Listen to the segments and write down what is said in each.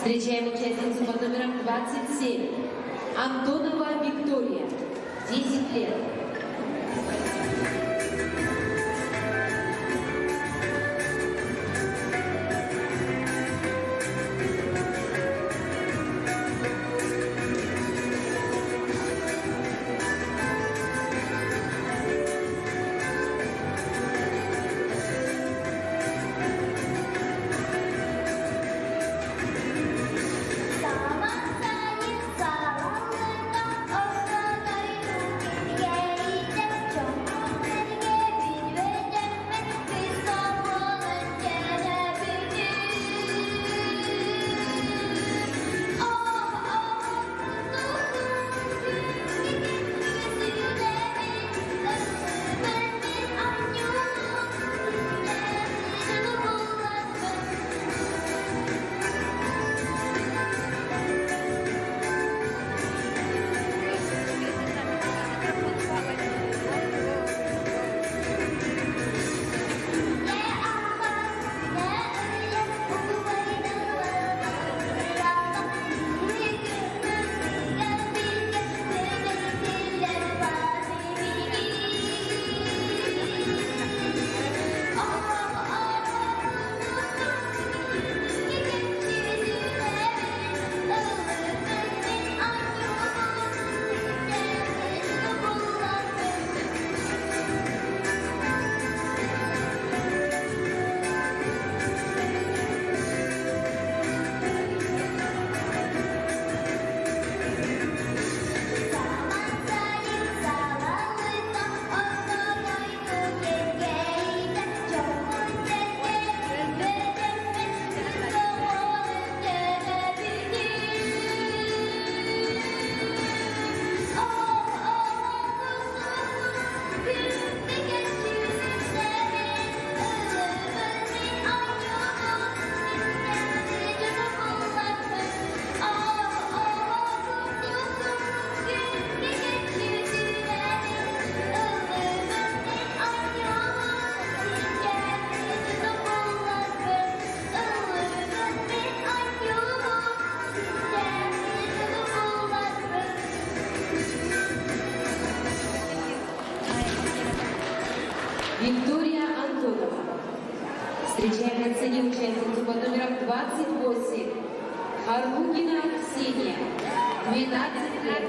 Встречаем участницу под номером 27. Антонова Виктория, 10 лет. Виктория Антонова. Встречаем на сцене участницу под номером 28. Харбугина Ксения, 12 лет.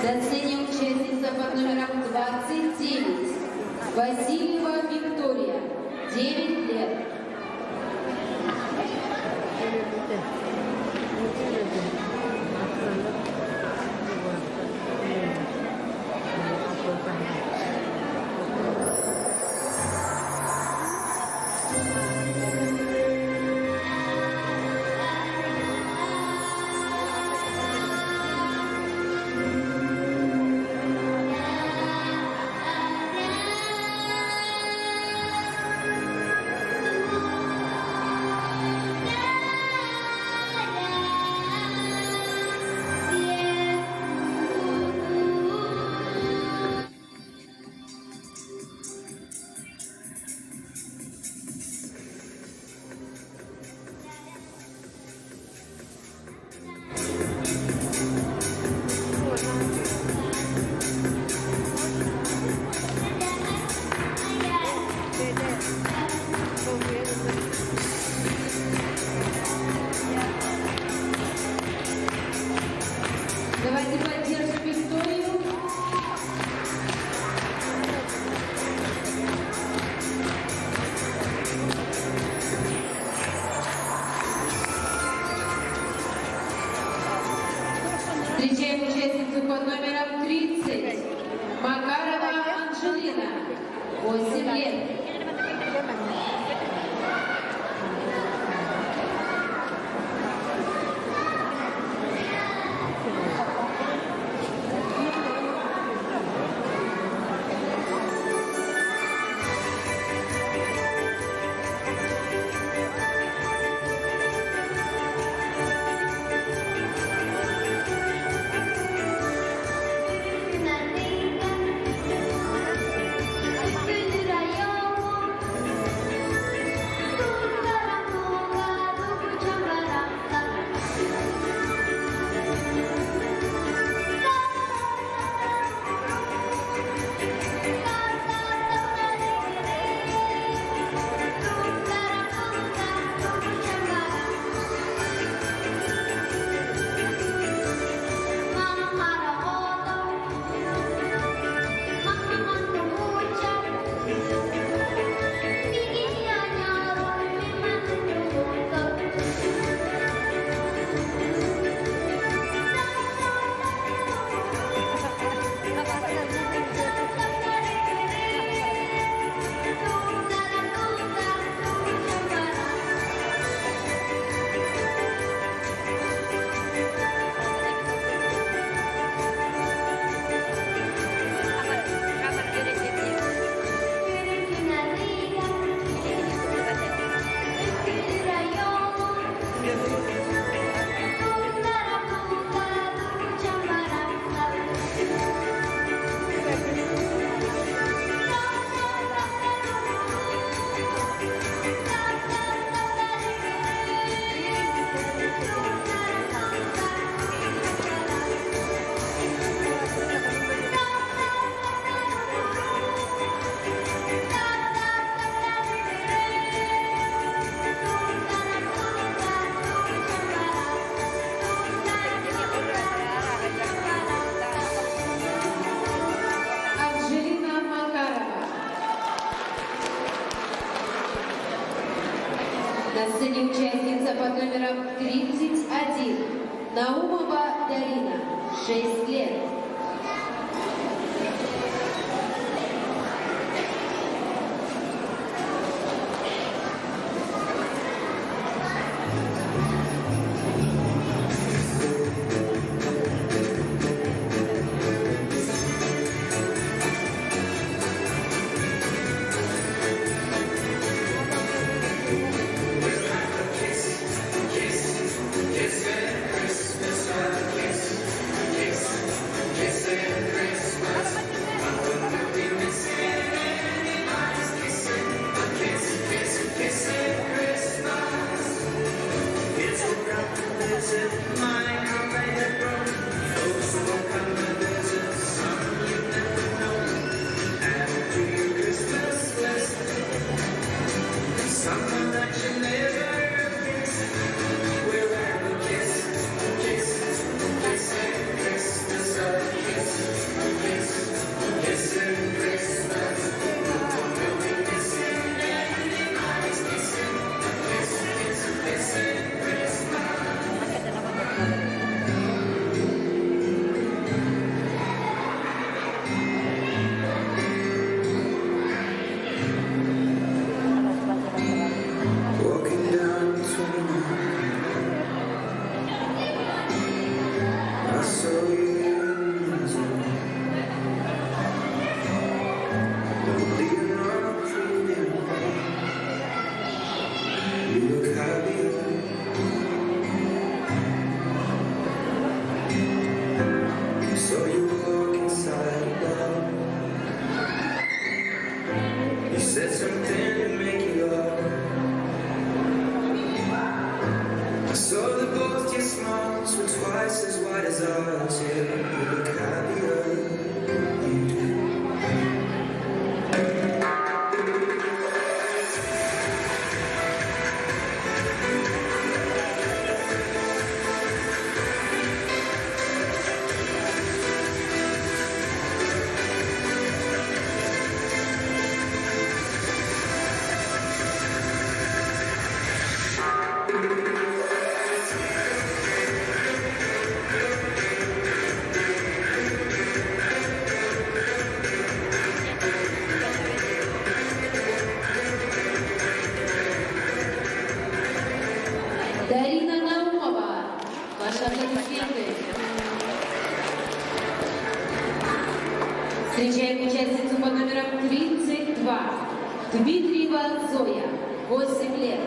На сцене участница под номером 29. Васильева Виктория, 9 лет. Давайте поддержим Викторию. Встречаем участницу под номером 30. Макарова Анжелина. 8 лет. На сцене участница под номером 31. Наумова Дарина, 6 лет. Christmas said something to make you laugh. I saw that both your smiles were twice as wide as ours. Yeah, you look happier. You do. Дарина Наумова, ваши аплодисменты. Встречаем участницу под номером 32, Дмитриева Зоя, 8 лет.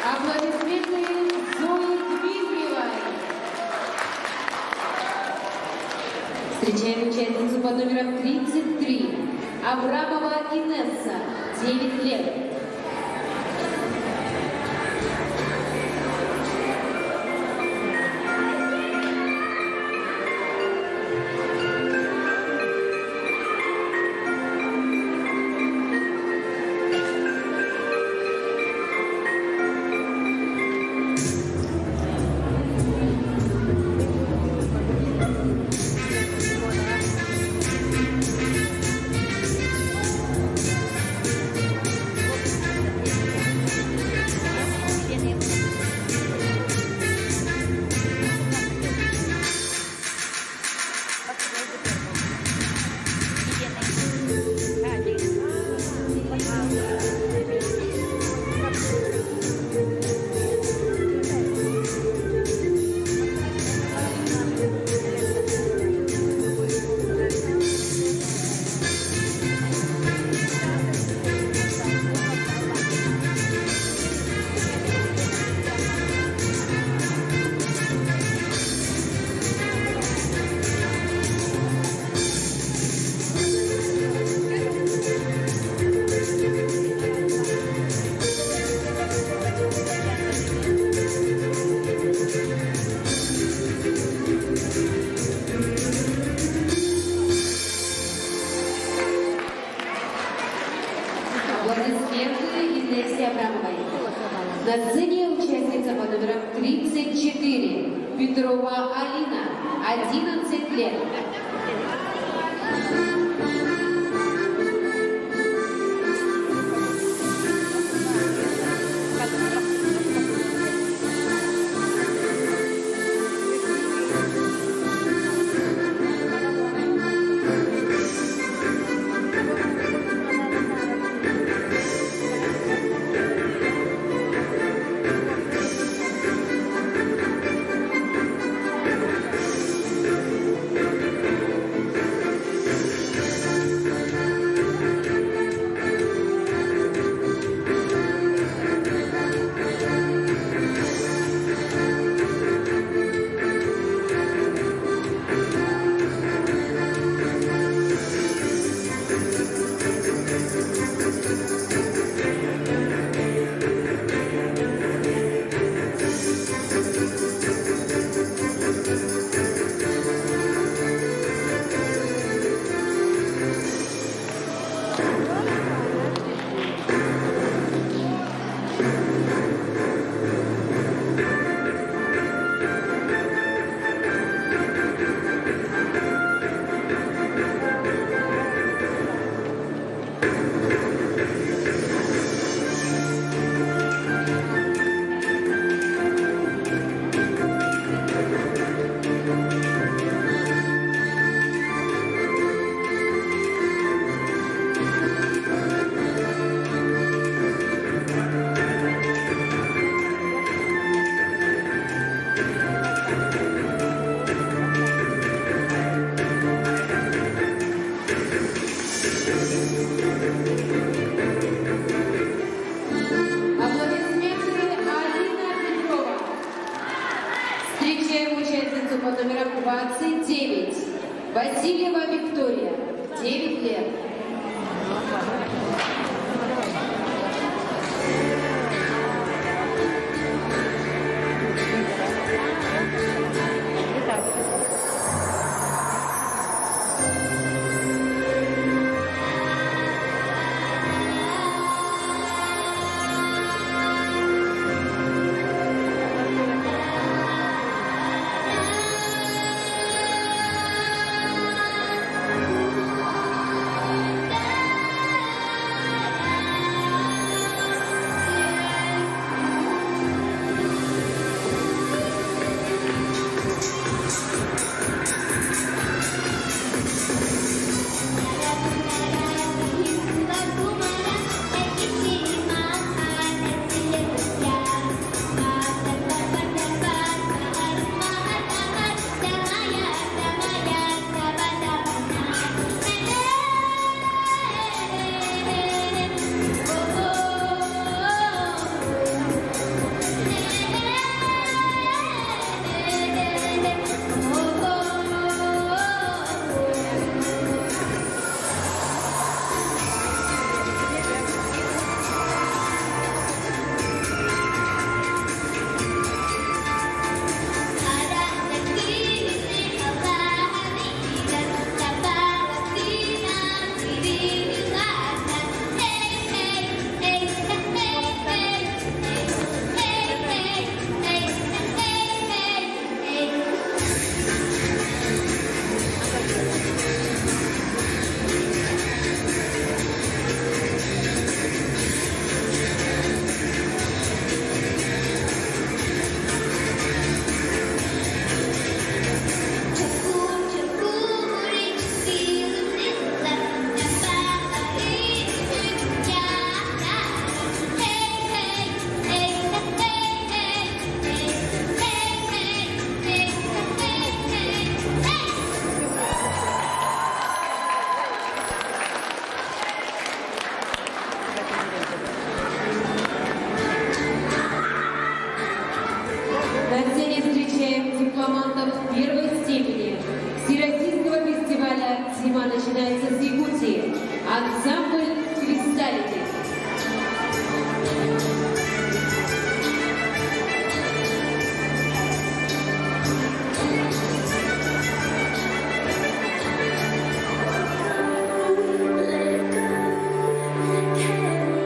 Аплодисменты Зои Дмитриевой. Встречаем участницу под номером 33, Абрамова Инесса, 9 лет. Аплодисменты Инессе Абрамовой. На сцене участница под номером 34 Петрова Алина, 11 лет. Встречаем участницу под номером 29. Васильева Виктория, 9 лет. На сцене встречаем дипломантов первой степени Всероссийского фестиваля «Зима начинается с Якутии». Ансамбль «Кристаллики». Let go,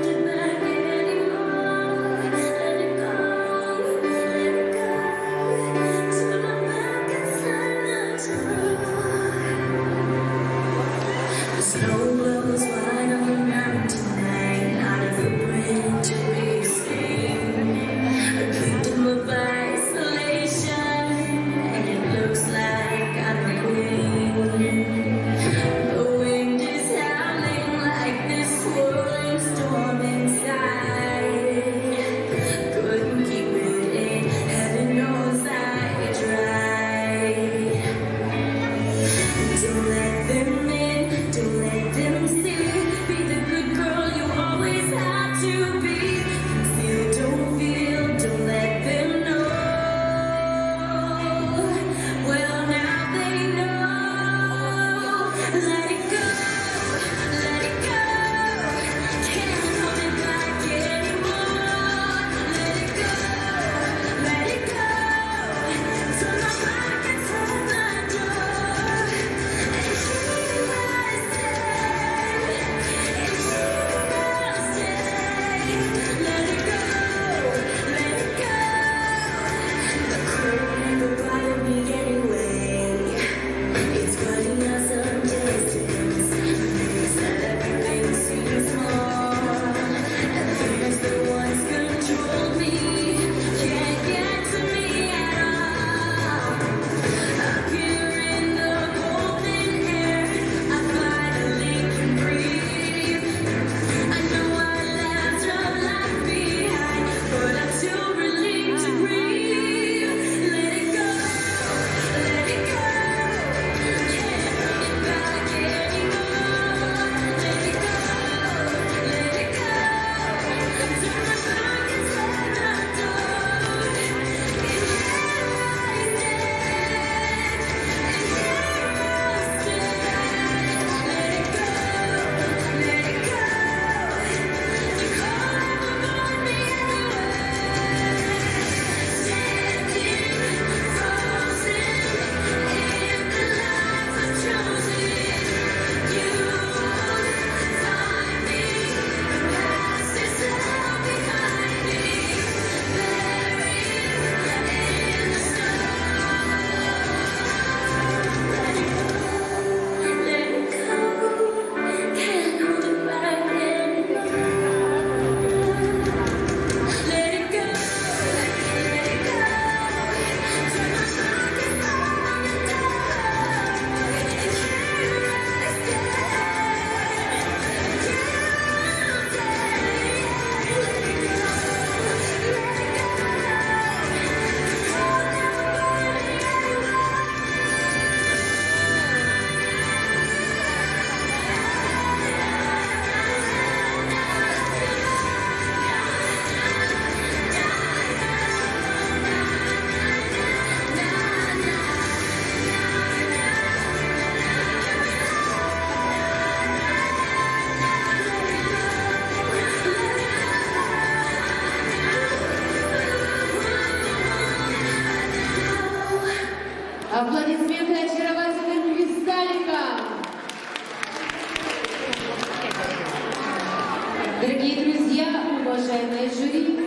Дорогие друзья, уважаемые жюри,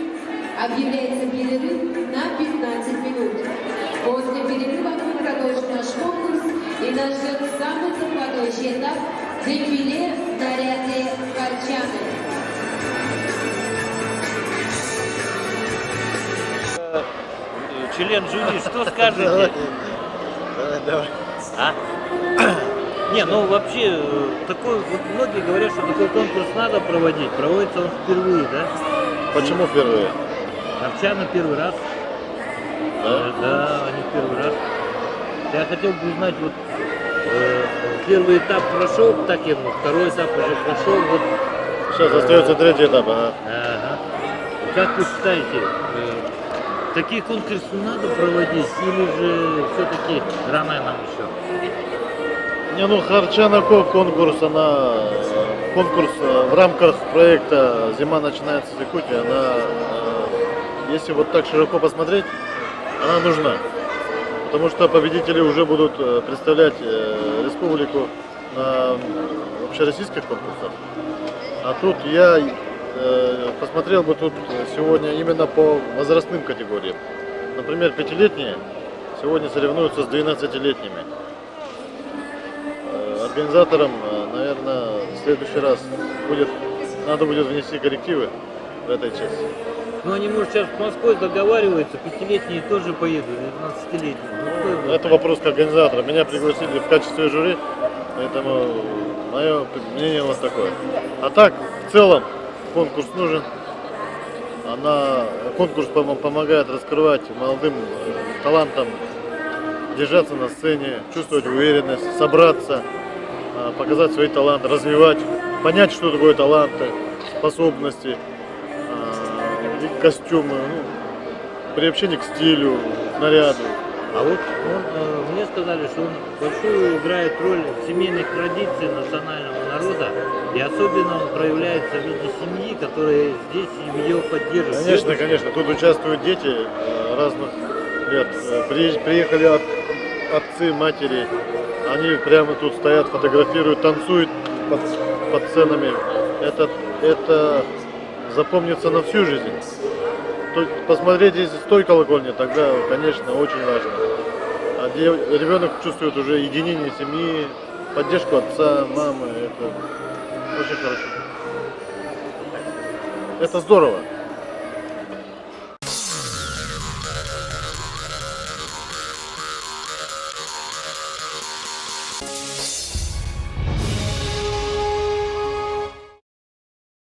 объявляется перерыв на 15 минут. После перерыва мы продолжим наш конкурс и нас ждет самый захватывающий этап – дефиле в наряде Харчаны. Член жюри, что скажете? Давай. А? Не, ну вообще, такой, вот многие говорят, что такой конкурс надо проводить. Проводится он впервые, да? Почему впервые? Харчана первый раз. Да? Да, они первый раз. Я хотел бы узнать, вот первый этап прошел, так я думаю, второй этап уже прошел. Вот, Сейчас остается третий этап. Ага. ага. Как вы считаете, такие конкурсы надо проводить или же все-таки рано нам еще? Не, ну Харчана конкурс, конкурс в рамках проекта «Зима начинается с Якутии», она, если вот так широко посмотреть, она нужна. Потому что победители уже будут представлять республику на общероссийских конкурсах. А тут я посмотрел бы тут сегодня именно по возрастным категориям. Например, 5-летние сегодня соревнуются с 12-летними. Организаторам, наверное, в следующий раз надо будет внести коррективы в этой части. Ну они, может, сейчас с Москвой договариваются, 5-летние тоже поедут, 12-летние. Ну, Это вопрос к организатору. Меня пригласили в качестве жюри, поэтому мое мнение вот такое. А так, в целом, конкурс нужен. Конкурс помогает раскрывать молодым талантам, держаться на сцене, чувствовать уверенность, собраться, показать свои таланты, развивать, понять, что такое таланты, способности, костюмы, приобщение к стилю, наряду. А вот мне сказали, что он большую играет роль семейных традиций национального народа, и особенно он проявляется в виде семьи, которая здесь ее поддерживает. Конечно, конечно, тут участвуют дети разных лет. Приехали отцы, матери, они прямо тут стоят, фотографируют, танцуют под сценами. Это запомнится на всю жизнь. Посмотреть, если с той колокольни, тогда, конечно, очень важно. А ребенок чувствует уже единение семьи, поддержку отца, мамы. Это очень хорошо. Это здорово.